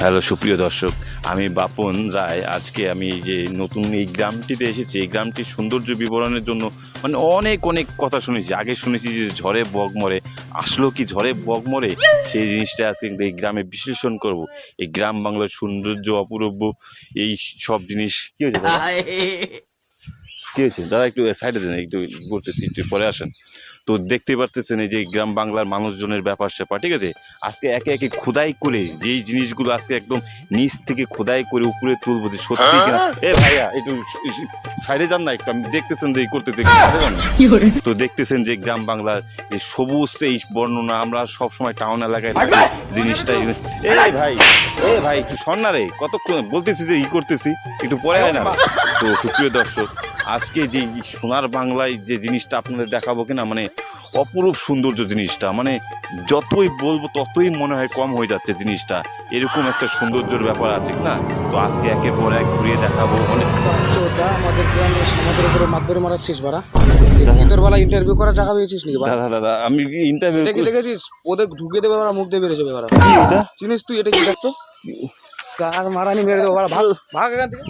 Hello সুপ্রিয় দর্শক, আমি বাপন রায়। আজকে আমি যে নতুন এই গ্রামটিতে এসেছি, এই গ্রামটির সৌন্দর্য বিবরণের জন্য মানে অনেক অনেক কথা শুনেছি। আগে শুনেছি যে ঝড়ে বক মরে, আসলো কি ঝড়ে বক মরে? সেই জিনিসটা আজকে কিন্তু এই গ্রামে বিশ্লেষণ করব। এই গ্রাম বাংলার সৌন্দর্য অপূর্ব, এই সব জিনিস। কি হয়েছে দাদা? কি হয়েছে দাদা? একটু সাইডে দেন, একটু বলতেছি, একটু পরে আসেন। তো দেখতে পারতেছেন এই যে গ্রাম বাংলার মানুষজনের ব্যাপার স্যাপার, ঠিক আছে। আজকে একে একে খোদাই করে যেই জিনিসগুলো আজকে একদম নিচ থেকে খোদাই করে উপরে তুলবো, যে সত্যি কিনা। এ ভাইয়া একটু সাইডে যান না, একটু আমি দেখতেছেন যে করতেছে, তো দেখতেছেন যে গ্রাম বাংলার যে সবুজ এই বর্ণনা আমরা সব সময় টাউন এলাকায় থাকি জিনিসটাই। এ ভাই একটু সন্না রে, কতক্ষণ বলতেছি যে করতেছি, একটু পরে হয় না। তো সুপ্রিয় দর্শক, আজকে যে সোনার বাংলায় যে জিনিসটা আপনাদের দেখাবো কিনা, মানে অপরূপ সৌন্দর্য জিনিসটা, মানে যতই বলবো ততই মনে হয় কম হয়ে যাচ্ছে জিনিসটা। এরকম একটা সৌন্দর্যের ব্যাপার আছে না। তো আজকে একের পর এক ঘুরিয়ে দেখাবো অনেক। আমাদের গ্রামে আমাদের উপরে মাতবরি মারাচ্ছিস বাড়া। তোর বেলা ইন্টারভিউ করার জায়গা পেয়েছিস নাকি? দাদা আমি কি ইন্টারভিউ এটা কি দেখেছিস? ওদের ঢুকিয়ে দেবে বাড়া, মুখ দিয়ে বেরিয়ে যাবে বাড়া। এটা চিনিস তুই এটা কি দেখতো? কার মারানি মেরে দেবো বাড়া, ভাগ ভাগ এখান থেকে।